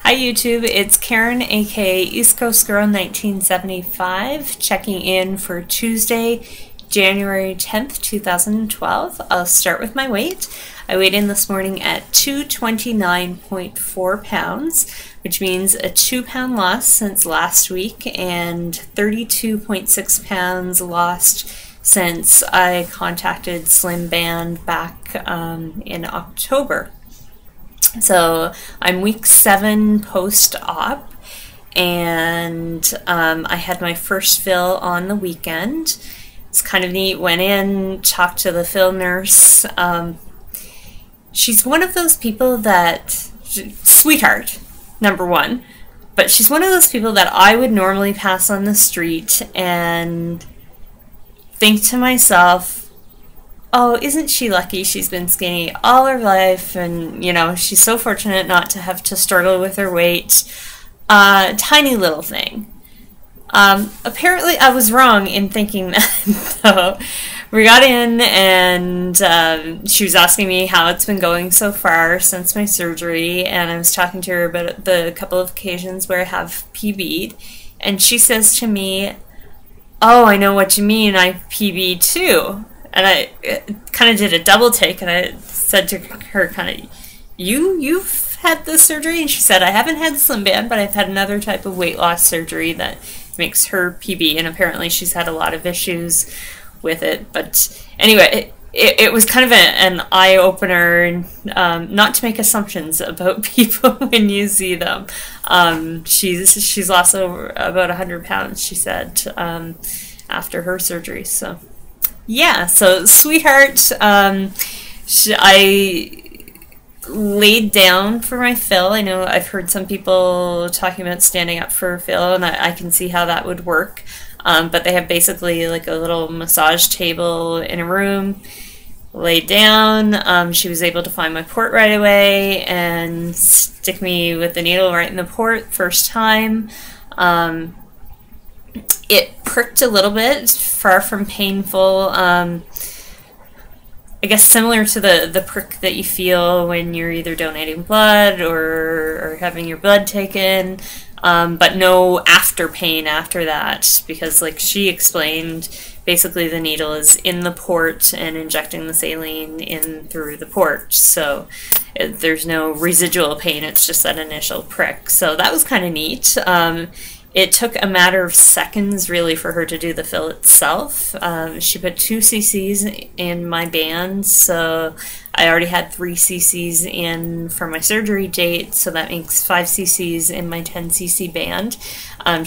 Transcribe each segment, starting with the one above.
Hi YouTube, it's Karen aka East Coast Girl 1975 checking in for Tuesday, January 10th, 2012. I'll start with my weight. I weighed in this morning at 229.4 pounds, which means a 2-pound loss since last week and 32.6 pounds lost since I contacted Slim Band back in October. So I'm week 7 post-op, and I had my first fill on the weekend. It's kind of neat. Went in, talked to the fill nurse. She's one of those people that, sweetheart, number one, but she's one of those people that I would normally pass on the street and think to myself, oh, isn't she lucky she's been skinny all her life, and, you know, she's so fortunate not to have to struggle with her weight. Tiny little thing. Apparently I was wrong in thinking that, though. We got in, and she was asking me how it's been going so far since my surgery, and I was talking to her about the couple of occasions where I have PB'd, and she says to me, oh, I know what you mean, I PB'd too. And I kind of did a double take, and I said to her, kind of, you've had this surgery? And she said, I haven't had Slim Band, but I've had another type of weight loss surgery that makes her PB, and apparently she's had a lot of issues with it. But anyway, it was kind of an eye-opener, not to make assumptions about people when you see them. She's lost over about 100 pounds, she said, after her surgery, so... Yeah, so sweetheart, I laid down for my fill. I know I've heard some people talking about standing up for a fill, and I can see how that would work. But they have basically like a little massage table in a room. Laid down, she was able to find my port right away and stick me with the needle right in the port first time. It pricked a little bit, far from painful. I guess similar to the prick that you feel when you're either donating blood or having your blood taken, but no after pain after that, because like she explained, basically the needle is in the port and injecting the saline in through the port, so there's no residual pain, it's just that initial prick. So that was kind of neat. It took a matter of seconds, really, for her to do the fill itself. She put 2 cc's in my band, so I already had 3 cc's in for my surgery date, so that makes 5 cc's in my 10 cc band.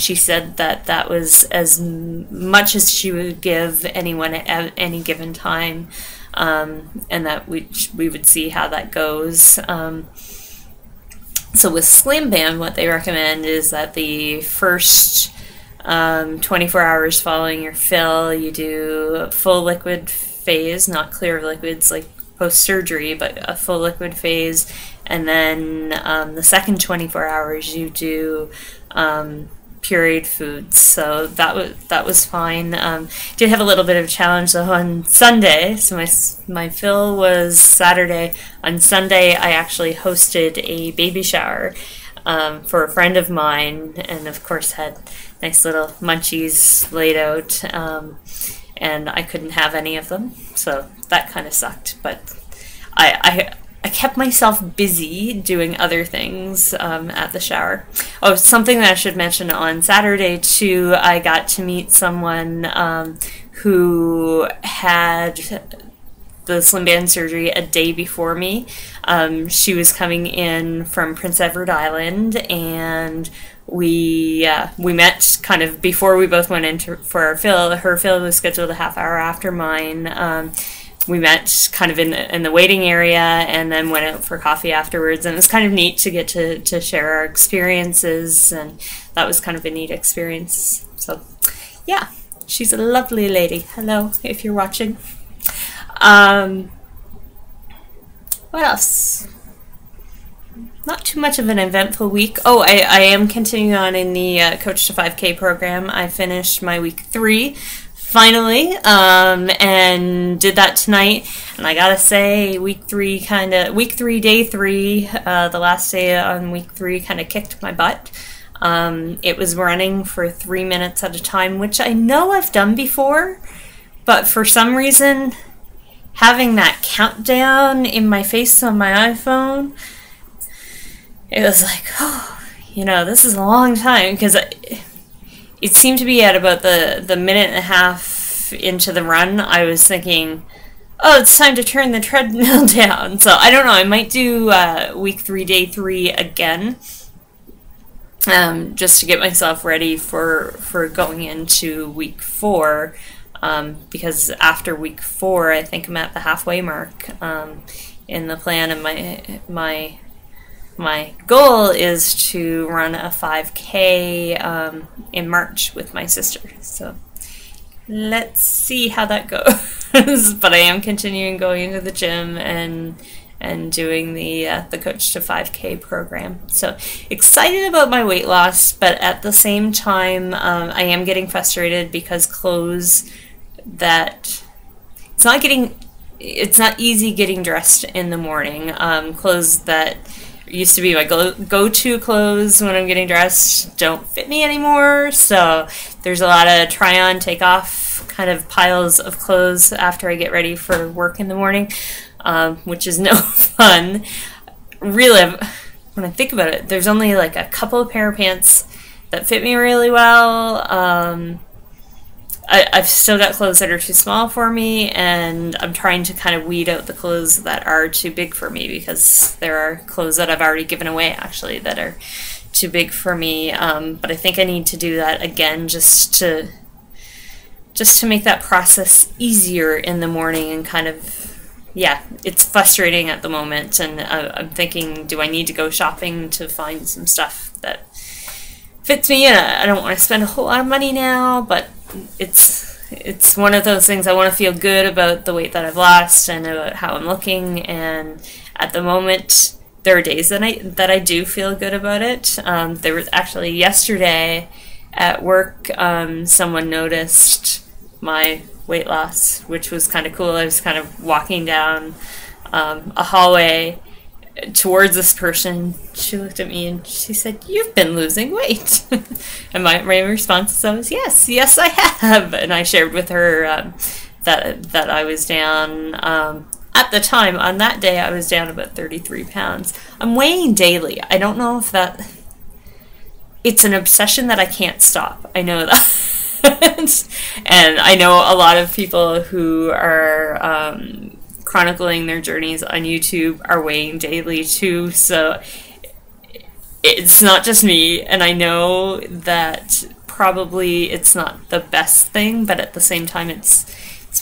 She said that that was as much as she would give anyone at any given time, and that we would see how that goes. So with Slim Band, what they recommend is that the first 24 hours following your fill, you do a full liquid phase, not clear liquids like post-surgery, but a full liquid phase, and then the second 24 hours you do pureed foods. So that was fine. Did have a little bit of a challenge though on Sunday. So my fill was Saturday. On Sunday I actually hosted a baby shower for a friend of mine, and of course had nice little munchies laid out, and I couldn't have any of them, so that kind of sucked. But I kept myself busy doing other things at the shower. Oh, something that I should mention, on Saturday too, I got to meet someone who had the Slim Band surgery a day before me. She was coming in from Prince Edward Island, and we met kind of before we both went in for our fill. Her fill was scheduled a half hour after mine. We met kind of in the waiting area, and then went out for coffee afterwards, and it was kind of neat to get to share our experiences, and that was kind of a neat experience. So yeah, she's a lovely lady. Hello, if you're watching. What else? Not too much of an eventful week. Oh, I am continuing on in the Coach to 5K program. I finished my week 3 finally, and did that tonight. And I gotta say, week three, day three, the last day on week three kind of kicked my butt. It was running for 3 minutes at a time, which I know I've done before, but for some reason, having that countdown in my face on my iPhone, it was like, oh, this is a long time, because it seemed to be at about the minute and a half into the run, I was thinking, oh, it's time to turn the treadmill down. So I don't know, I might do week 3, day 3 again, just to get myself ready for going into week 4, because after week 4, I think I'm at the halfway mark in the plan, and my goal is to run a 5K in March with my sister. So let's see how that goes. But I am continuing going into the gym and doing the Coach to 5K program. So excited about my weight loss, but at the same time, I am getting frustrated because clothes that it's not easy getting dressed in the morning. Clothes that used to be my go-to clothes when I'm getting dressed don't fit me anymore, so there's a lot of try-on, take-off kind of piles of clothes after I get ready for work in the morning, which is no fun. Really, when I think about it, there's only like a couple of pair of pants that fit me really well. I've still got clothes that are too small for me, and I'm trying to kind of weed out the clothes that are too big for me, because there are clothes that I've already given away, actually, that are too big for me. But I think I need to do that again just to make that process easier in the morning, and kind of, yeah, it's frustrating at the moment, and I'm thinking, do I need to go shopping to find some stuff that fits me? And I don't want to spend a whole lot of money now, but it's one of those things. I want to feel good about the weight that I've lost and about how I'm looking, and at the moment there are days that I do feel good about it. There was actually yesterday at work, someone noticed my weight loss, which was kind of cool. I was kind of walking down a hallway towards this person. She looked at me and she said, "You've been losing weight." And my response was, yes I have. And I shared with her that I was down, at the time, on that day, I was down about 33 pounds. I'm weighing daily. I don't know if it's an obsession that I can't stop. I know that. And I know a lot of people who are chronicling their journeys on YouTube are weighing daily too, so it's not just me. And I know that probably it's not the best thing, but at the same time, it's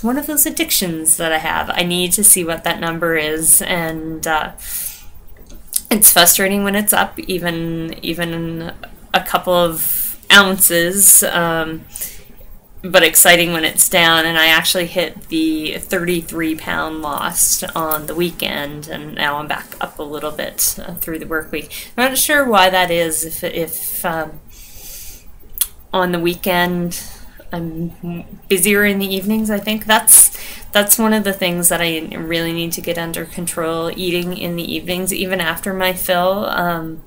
one of those addictions that I have. I need to see what that number is, and it's frustrating when it's up, even a couple of ounces. But exciting when it's down, and I actually hit the 33-pound loss on the weekend, and now I'm back up a little bit through the work week. I'm not sure why that is. If on the weekend I'm busier in the evenings, I think that's one of the things that I really need to get under control. Eating in the evenings, even after my fill.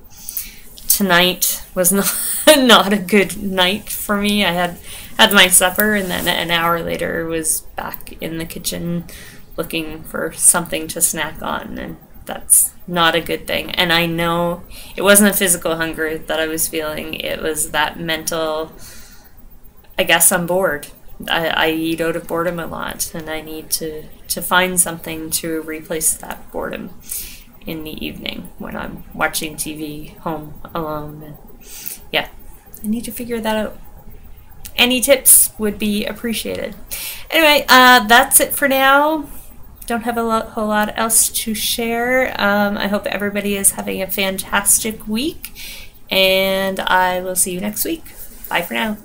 Tonight was not a good night for me. I had my supper, and then an hour later was back in the kitchen looking for something to snack on, and that's not a good thing. And I know it wasn't a physical hunger that I was feeling, it was that mental, I guess I'm bored. I eat out of boredom a lot, and I need to find something to replace that boredom in the evening when I'm watching TV home alone. And yeah, I need to figure that out. Any tips would be appreciated. Anyway, that's it for now. Don't have a whole lot else to share. I hope everybody is having a fantastic week, and I will see you next week. Bye for now.